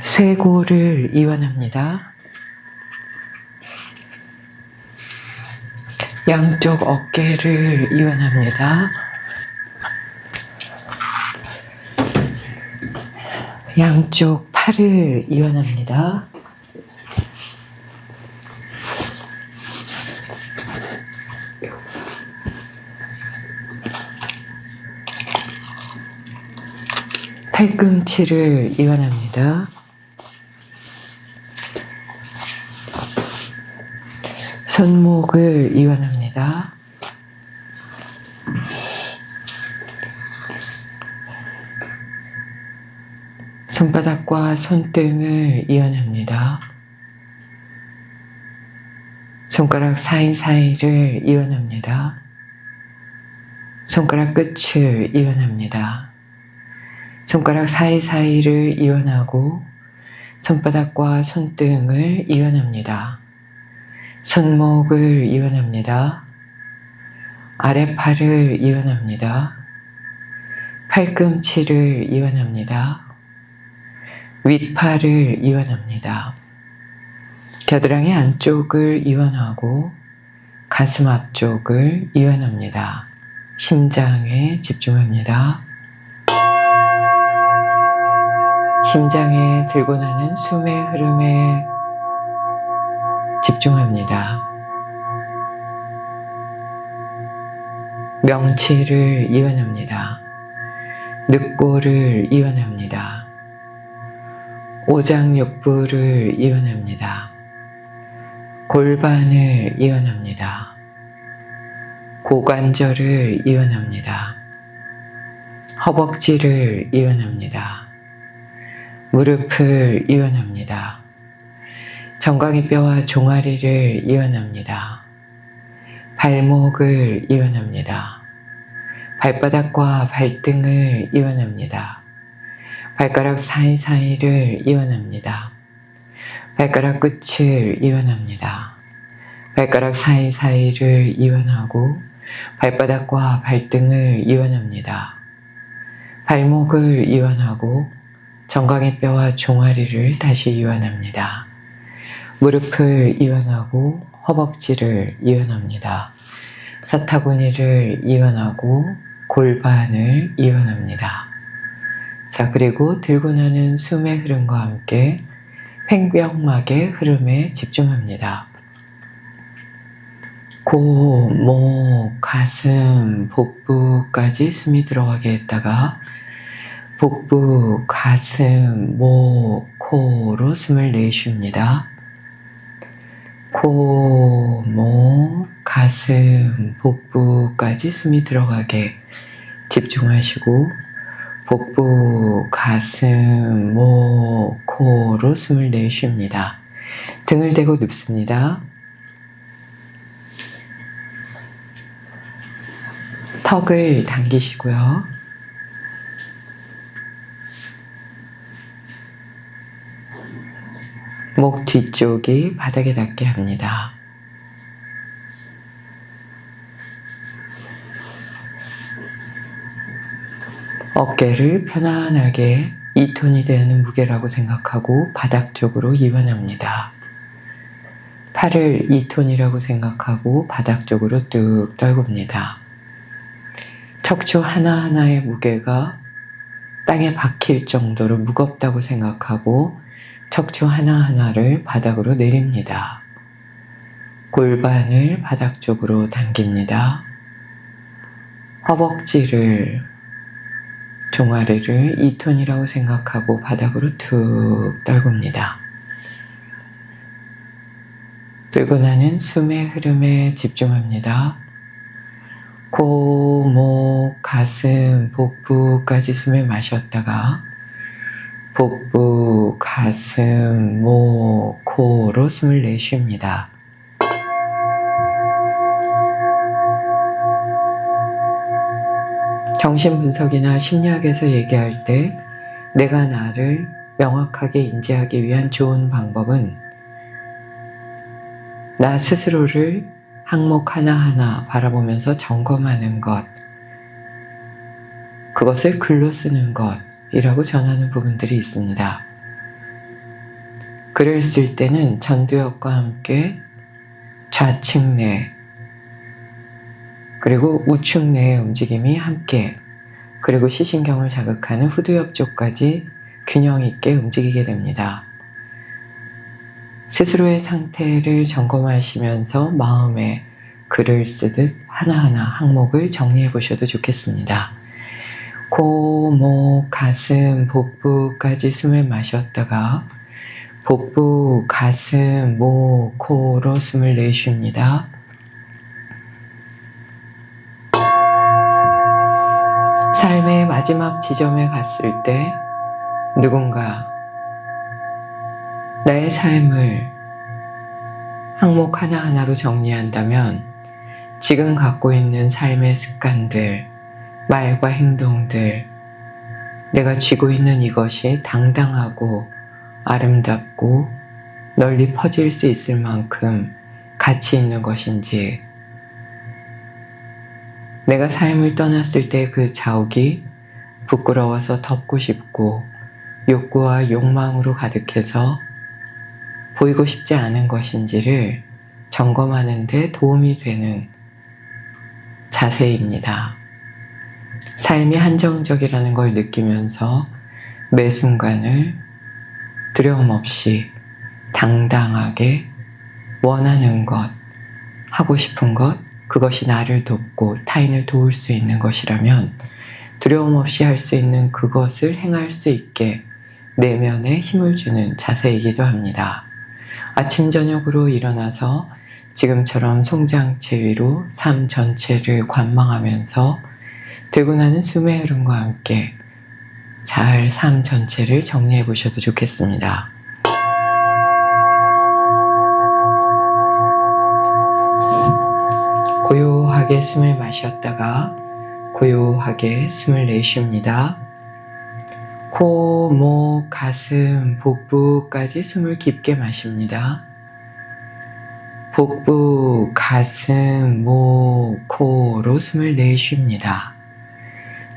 쇄골을 이완합니다. 양쪽 어깨를 이완합니다. 양쪽 팔을 이완합니다. 팔꿈치를 이완합니다. 손목을 이완합니다. 손바닥과 손등을 이완합니다. 손가락 사이사이를 이완합니다. 손가락 끝을 이완합니다. 손가락 사이사이를 이완하고 손바닥과 손등을 이완합니다. 손목을 이완합니다. 아랫팔을 이완합니다. 팔꿈치를 이완합니다. 윗팔을 이완합니다. 겨드랑이 안쪽을 이완하고 가슴 앞쪽을 이완합니다. 심장에 집중합니다. 심장에 들고 나는 숨의 흐름에 집중합니다. 명치를 이완합니다. 늑골을 이완합니다. 오장육부를 이완합니다. 골반을 이완합니다. 고관절을 이완합니다. 허벅지를 이완합니다. 무릎을 이완합니다. 정강이 뼈와 종아리를 이완합니다. 발목을 이완합니다. 발바닥과 발등을 이완합니다. 발가락 사이사이를 이완합니다. 발가락 끝을 이완합니다. 발가락 사이사이를 이완하고 발바닥과 발등을 이완합니다. 발목을 이완하고 정강이 뼈와 종아리를 다시 이완합니다. 무릎을 이완하고 허벅지를 이완합니다. 사타구니를 이완하고 골반을 이완합니다. 자, 그리고 들고 나는 숨의 흐름과 함께 횡벽막의 흐름에 집중합니다. 코, 목, 가슴, 복부까지 숨이 들어가게 했다가 복부, 가슴, 목, 코로 숨을 내쉽니다. 코, 목, 가슴, 복부까지 숨이 들어가게 집중하시고 복부, 가슴, 목, 코로 숨을 내쉽니다. 등을 대고 눕습니다. 턱을 당기시고요. 목 뒤쪽이 바닥에 닿게 합니다. 어깨를 편안하게 2톤이 되는 무게라고 생각하고 바닥 쪽으로 이완합니다. 팔을 2톤이라고 생각하고 바닥 쪽으로 뚝 떨굽니다. 척추 하나하나의 무게가 땅에 박힐 정도로 무겁다고 생각하고 척추 하나하나를 바닥으로 내립니다. 골반을 바닥 쪽으로 당깁니다. 허벅지를, 종아리를 2톤이라고 생각하고 바닥으로 툭 떨굽니다. 들고 나는 숨의 흐름에 집중합니다. 코, 목, 가슴, 복부까지 숨을 마셨다가 복부, 가슴, 목, 코로 숨을 내쉽니다. 정신분석이나 심리학에서 얘기할 때 내가 나를 명확하게 인지하기 위한 좋은 방법은 나 스스로를 항목 하나하나 바라보면서 점검하는 것, 그것을 글로 쓰는 것이라고 전하는 부분들이 있습니다. 글을 쓸 때는 전두엽과 함께 좌측 내 그리고 우측 내의 움직임이 함께 그리고 시신경을 자극하는 후두엽 쪽까지 균형 있게 움직이게 됩니다. 스스로의 상태를 점검하시면서 마음에 글을 쓰듯 하나하나 항목을 정리해 보셔도 좋겠습니다. 코, 목, 가슴, 복부까지 숨을 마셨다가 복부, 가슴, 목, 코로 숨을 내쉽니다. 삶의 마지막 지점에 갔을 때 누군가 나의 삶을 항목 하나하나로 정리한다면 지금 갖고 있는 삶의 습관들, 말과 행동들, 내가 쥐고 있는 이것이 당당하고 아름답고 널리 퍼질 수 있을 만큼 가치 있는 것인지, 내가 삶을 떠났을 때 그 자욱이 부끄러워서 덮고 싶고 욕구와 욕망으로 가득해서 보이고 싶지 않은 것인지를 점검하는 데 도움이 되는 자세입니다. 삶이 한정적이라는 걸 느끼면서 매 순간을 두려움 없이 당당하게 원하는 것, 하고 싶은 것, 그것이 나를 돕고 타인을 도울 수 있는 것이라면 두려움 없이 할 수 있는 그것을 행할 수 있게 내면에 힘을 주는 자세이기도 합니다. 아침 저녁으로 일어나서 지금처럼 송장체 위로 삶 전체를 관망하면서 들고 나는 숨의 흐름과 함께 잘 삶 전체를 정리해 보셔도 좋겠습니다. 고요하게 숨을 마셨다가 고요하게 숨을 내쉽니다. 코, 목, 가슴, 복부까지 숨을 깊게 마십니다. 복부, 가슴, 목, 코로 숨을 내쉽니다.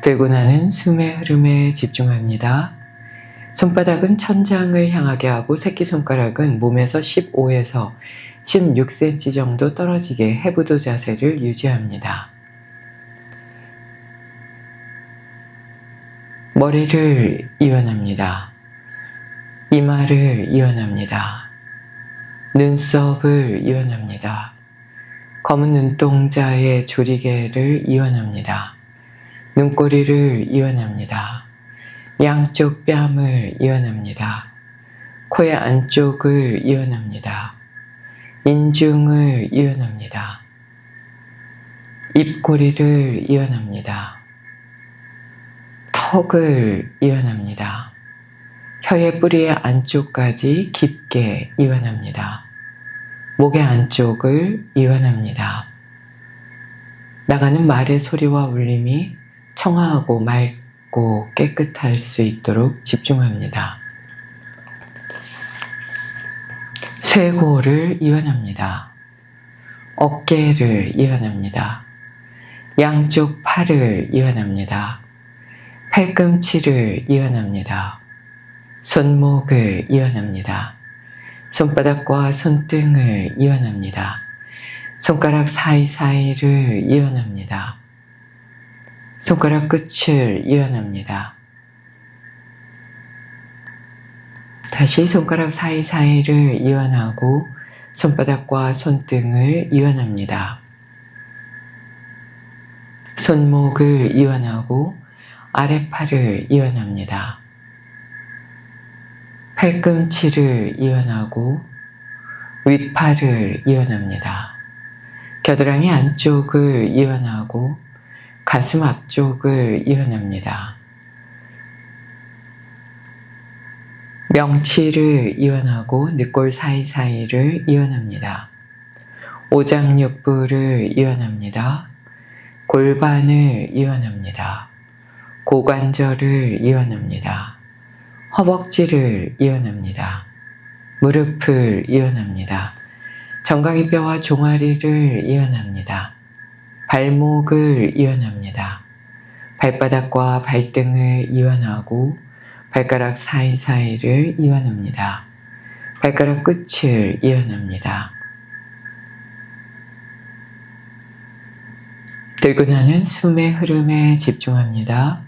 들고 나는 숨의 흐름에 집중합니다. 손바닥은 천장을 향하게 하고 새끼손가락은 몸에서 15에서 16cm 정도 떨어지게 해부도 자세를 유지합니다. 머리를 이완합니다. 이마를 이완합니다. 눈썹을 이완합니다. 검은 눈동자의 조리개를 이완합니다. 눈꼬리를 이완합니다. 양쪽 뺨을 이완합니다. 코의 안쪽을 이완합니다. 인중을 이완합니다. 입꼬리를 이완합니다. 턱을 이완합니다. 혀의 뿌리의 안쪽까지 깊게 이완합니다. 목의 안쪽을 이완합니다. 나가는 말의 소리와 울림이 청아하고 맑고 깨끗할 수 있도록 집중합니다. 쇄골을 이완합니다. 어깨를 이완합니다. 양쪽 팔을 이완합니다. 팔꿈치를 이완합니다. 손목을 이완합니다. 손바닥과 손등을 이완합니다. 손가락 사이사이를 이완합니다. 손가락 끝을 이완합니다. 다시 손가락 사이사이를 이완하고 손바닥과 손등을 이완합니다. 손목을 이완하고 아랫팔을 이완합니다. 팔꿈치를 이완하고 윗팔을 이완합니다. 겨드랑이 안쪽을 이완하고 가슴 앞쪽을 이완합니다. 명치를 이완하고 늑골 사이사이를 이완합니다. 오장육부를 이완합니다. 골반을 이완합니다. 고관절을 이완합니다. 허벅지를 이완합니다. 무릎을 이완합니다. 정강이뼈와 종아리를 이완합니다. 발목을 이완합니다. 발바닥과 발등을 이완하고 발가락 사이사이를 이완합니다. 발가락 끝을 이어납니다. 들고 나는 숨의 흐름에 집중합니다.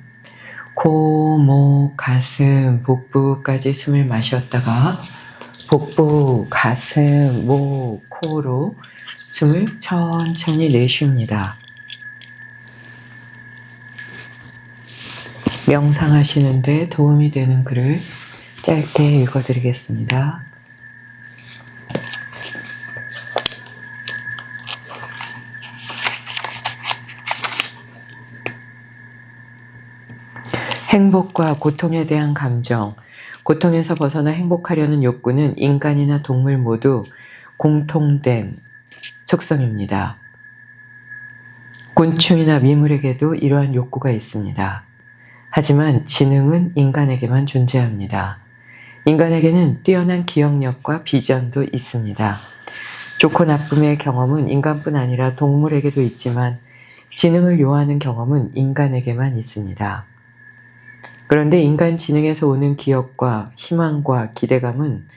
코, 목, 가슴, 복부까지 숨을 마셨다가 복부, 가슴, 목, 코로 숨을 천천히 내쉽니다. 명상하시는데 도움이 되는 글을 짧게 읽어드리겠습니다. 행복과 고통에 대한 감정, 고통에서 벗어나 행복하려는 욕구는 인간이나 동물 모두 공통된 속성입니다. 곤충이나 미물에게도 이러한 욕구가 있습니다. 하지만 지능은 인간에게만 존재합니다. 인간에게는 뛰어난 기억력과 비전도 있습니다. 좋고 나쁨의 경험은 인간뿐 아니라 동물에게도 있지만 지능을 요하는 경험은 인간에게만 있습니다. 그런데 인간 지능에서 오는 기억과 희망과 기대감은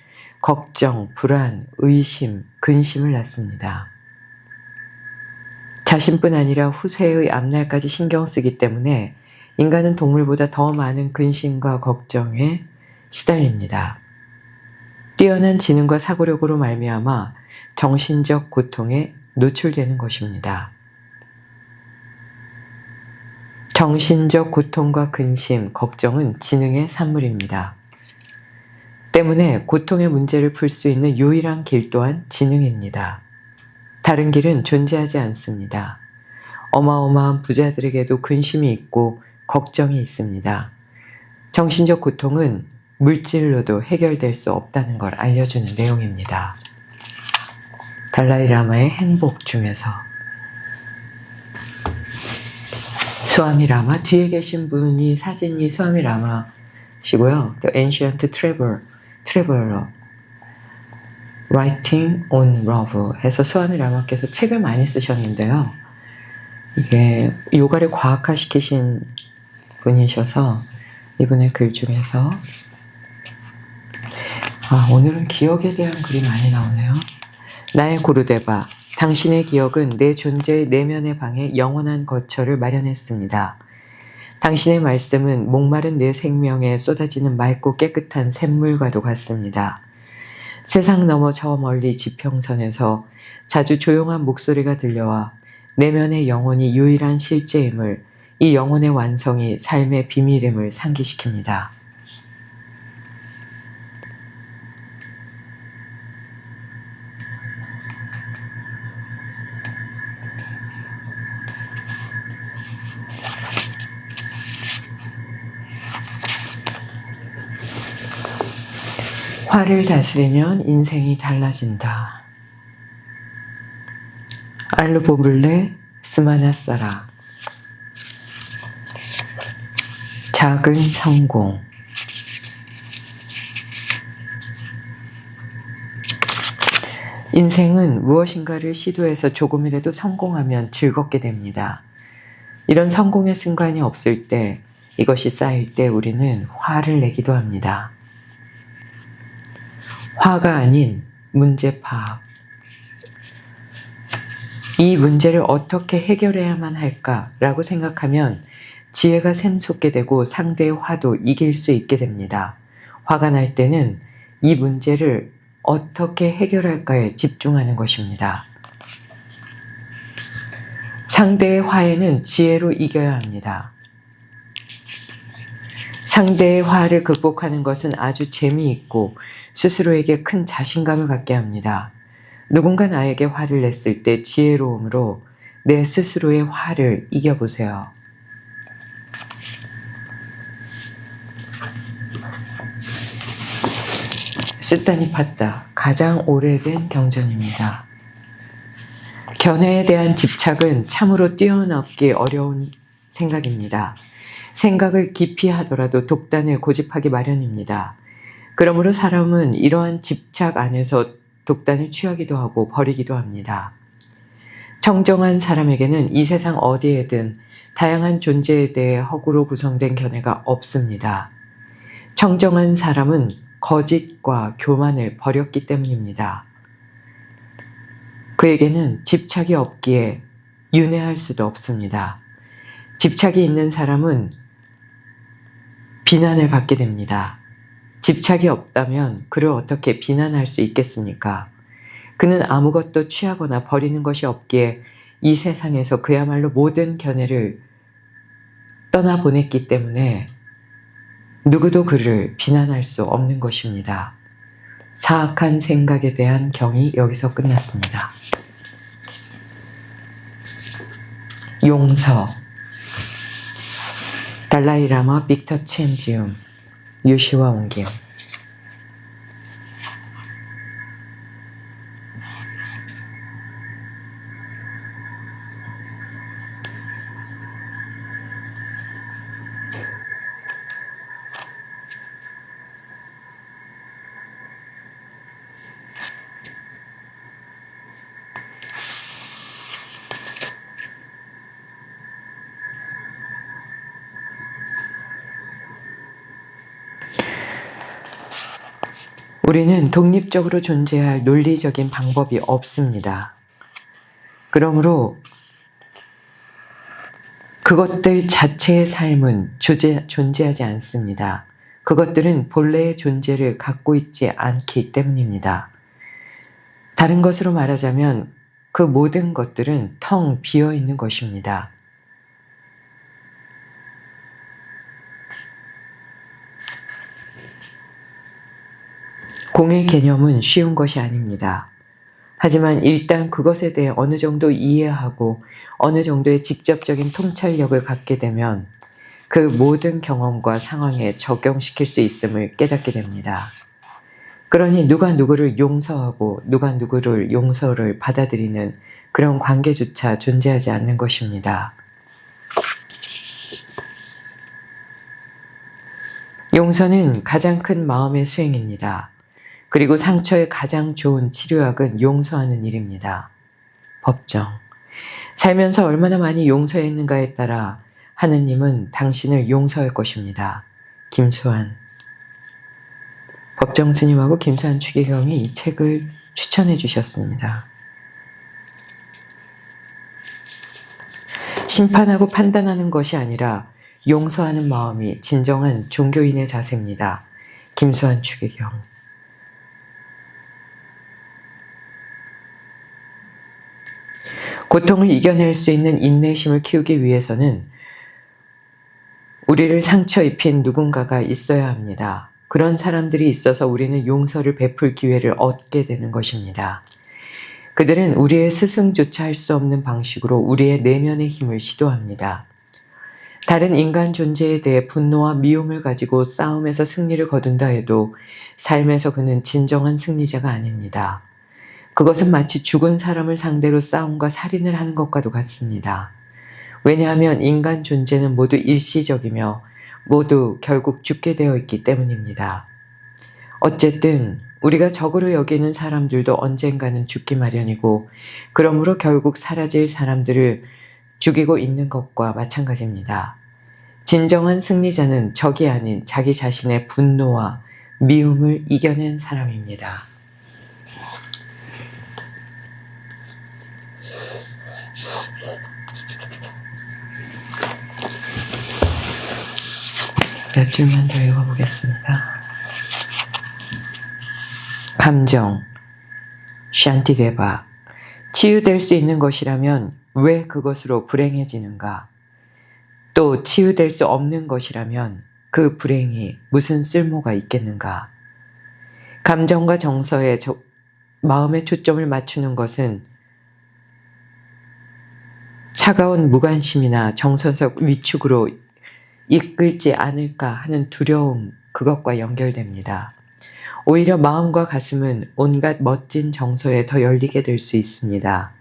걱정, 불안, 의심, 근심을 낳습니다. 자신뿐 아니라 후세의 앞날까지 신경 쓰기 때문에 인간은 동물보다 더 많은 근심과 걱정에 시달립니다. 뛰어난 지능과 사고력으로 말미암아 정신적 고통에 노출되는 것입니다. 정신적 고통과 근심, 걱정은 지능의 산물입니다. 때문에 고통의 문제를 풀 수 있는 유일한 길 또한 지능입니다. 다른 길은 존재하지 않습니다. 어마어마한 부자들에게도 근심이 있고 걱정이 있습니다. 정신적 고통은 물질로도 해결될 수 없다는 걸 알려주는 내용입니다. 달라이라마의 행복 중에서 스와미 라마, 뒤에 계신 분이 사진이 스와미 라마시고요. The Ancient Traveler, Writing on Love 해서 스와미 라마께서 책을 많이 쓰셨는데요. 이게 요가를 과학화시키신 분이셔서 이분의 글 중에서 오늘은 기억에 대한 글이 많이 나오네요. 나의 구루데바, 당신의 기억은 내 존재의 내면의 방에 영원한 거처를 마련했습니다. 당신의 말씀은 목마른 내 생명에 쏟아지는 맑고 깨끗한 샘물과도 같습니다. 세상 너머 저 멀리 지평선에서 자주 조용한 목소리가 들려와 내면의 영혼이 유일한 실제임을, 이 영혼의 완성이 삶의 비밀임을 상기시킵니다. 화를 다스리면 인생이 달라진다. 알르보블레 스마나사라. 작은 성공. 인생은 무엇인가를 시도해서 조금이라도 성공하면 즐겁게 됩니다. 이런 성공의 순간이 없을 때, 이것이 쌓일 때 우리는 화를 내기도 합니다. 화가 아닌 문제 파악. 이 문제를 어떻게 해결해야만 할까라고 생각하면 지혜가 샘솟게 되고 상대의 화도 이길 수 있게 됩니다. 화가 날 때는 이 문제를 어떻게 해결할까에 집중하는 것입니다. 상대의 화에는 지혜로 이겨야 합니다. 상대의 화를 극복하는 것은 아주 재미있고 스스로에게 큰 자신감을 갖게 합니다. 누군가 나에게 화를 냈을 때 지혜로움으로 내 스스로의 화를 이겨보세요. 쓰다니 팠다. 가장 오래된 경전입니다. 견해에 대한 집착은 참으로 뛰어넘기 어려운 생각입니다. 생각을 깊이 하더라도 독단을 고집하기 마련입니다. 그러므로 사람은 이러한 집착 안에서 독단을 취하기도 하고 버리기도 합니다. 청정한 사람에게는 이 세상 어디에든 다양한 존재에 대해 허구로 구성된 견해가 없습니다. 청정한 사람은 거짓과 교만을 버렸기 때문입니다. 그에게는 집착이 없기에 윤회할 수도 없습니다. 집착이 있는 사람은 비난을 받게 됩니다. 집착이 없다면 그를 어떻게 비난할 수 있겠습니까? 그는 아무것도 취하거나 버리는 것이 없기에 이 세상에서 그야말로 모든 견해를 떠나보냈기 때문에 누구도 그를 비난할 수 없는 것입니다. 사악한 생각에 대한 경이 여기서 끝났습니다. 용서, 달라이라마 빅터 첸지움, 유시와 옹기움. 우리는 독립적으로 존재할 논리적인 방법이 없습니다. 그러므로 그것들 자체의 삶은 존재하지 않습니다. 그것들은 본래의 존재를 갖고 있지 않기 때문입니다. 다른 것으로 말하자면 그 모든 것들은 텅 비어 있는 것입니다. 공의 개념은 쉬운 것이 아닙니다. 하지만 일단 그것에 대해 어느 정도 이해하고 어느 정도의 직접적인 통찰력을 갖게 되면 그 모든 경험과 상황에 적용시킬 수 있음을 깨닫게 됩니다. 그러니 누가 누구를 용서하고 누가 누구를 용서를 받아들이는 그런 관계조차 존재하지 않는 것입니다. 용서는 가장 큰 마음의 수행입니다. 그리고 상처의 가장 좋은 치료약은 용서하는 일입니다. 법정. 살면서 얼마나 많이 용서했는가에 따라 하느님은 당신을 용서할 것입니다. 김수환. 법정 스님하고 김수환 추기경이 이 책을 추천해 주셨습니다. 심판하고 판단하는 것이 아니라 용서하는 마음이 진정한 종교인의 자세입니다. 김수환 추기경. 고통을 이겨낼 수 있는 인내심을 키우기 위해서는 우리를 상처 입힌 누군가가 있어야 합니다. 그런 사람들이 있어서 우리는 용서를 베풀 기회를 얻게 되는 것입니다. 그들은 우리의 스승조차 할 수 없는 방식으로 우리의 내면의 힘을 시도합니다. 다른 인간 존재에 대해 분노와 미움을 가지고 싸움에서 승리를 거둔다 해도 삶에서 그는 진정한 승리자가 아닙니다. 그것은 마치 죽은 사람을 상대로 싸움과 살인을 하는 것과도 같습니다. 왜냐하면 인간 존재는 모두 일시적이며 모두 결국 죽게 되어 있기 때문입니다. 어쨌든 우리가 적으로 여기는 사람들도 언젠가는 죽기 마련이고 그러므로 결국 사라질 사람들을 죽이고 있는 것과 마찬가지입니다. 진정한 승리자는 적이 아닌 자기 자신의 분노와 미움을 이겨낸 사람입니다. 몇 줄만 더 읽어보겠습니다. 감정, 샨티데바. 치유될 수 있는 것이라면 왜 그것으로 불행해지는가? 또 치유될 수 없는 것이라면 그 불행이 무슨 쓸모가 있겠는가? 감정과 정서에 마음의 초점을 맞추는 것은 차가운 무관심이나 정서적 위축으로 이끌지 않을까 하는 두려움, 그것과 연결됩니다. 오히려 마음과 가슴은 온갖 멋진 정서에 더 열리게 될 수 있습니다.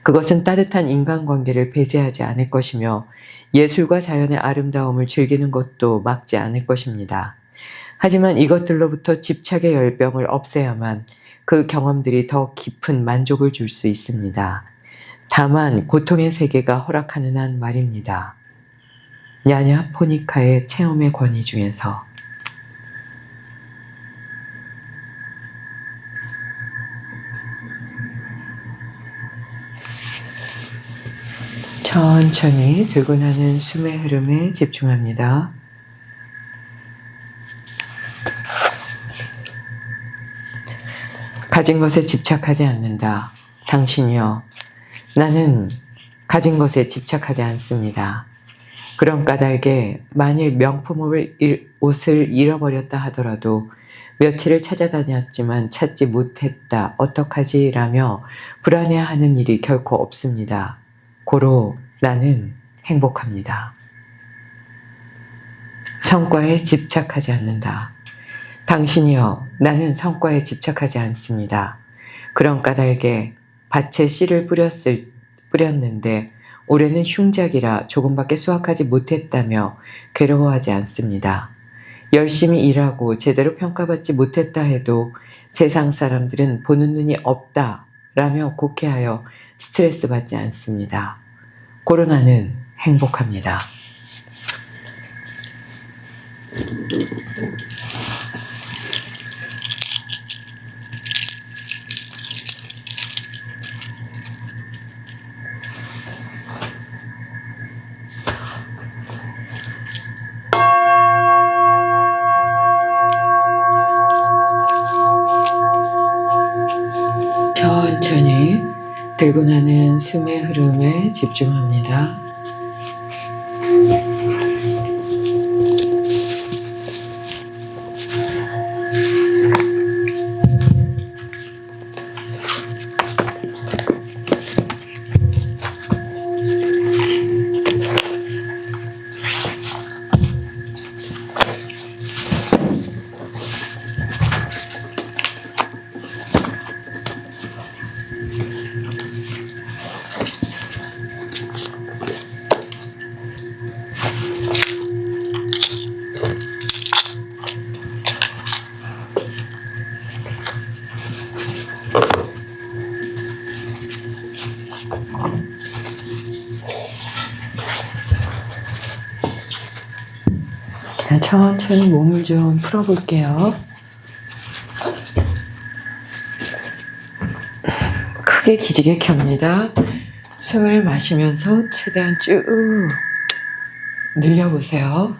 그것은 따뜻한 인간관계를 배제하지 않을 것이며 예술과 자연의 아름다움을 즐기는 것도 막지 않을 것입니다. 하지만 이것들로부터 집착의 열병을 없애야만 그 경험들이 더 깊은 만족을 줄 수 있습니다. 다만 고통의 세계가 허락하는 한 말입니다. 냐냐 포니카의 체험의 권위 중에서 천천히 들고 나는 숨의 흐름에 집중합니다. 가진 것에 집착하지 않는다. 당신이여, 나는 가진 것에 집착하지 않습니다. 그런 까닭에 만일 옷을 잃어버렸다 하더라도 며칠을 찾아다녔지만 찾지 못했다. 어떡하지? 라며 불안해하는 일이 결코 없습니다. 고로 나는 행복합니다. 성과에 집착하지 않는다. 당신이여, 나는 성과에 집착하지 않습니다. 그런 까닭에 밭에 씨를 뿌렸는데 올해는 흉작이라 조금밖에 수확하지 못했다며 괴로워하지 않습니다. 열심히 일하고 제대로 평가받지 못했다 해도 세상 사람들은 보는 눈이 없다 라며 곡해하여 스트레스 받지 않습니다. 고로 나는 행복합니다. 천천히 들고 나는 숨의 흐름에 집중합니다. 천천히 몸을 좀 풀어볼게요. 크게 기지개 켭니다. 숨을 마시면서 최대한 쭉 늘려보세요.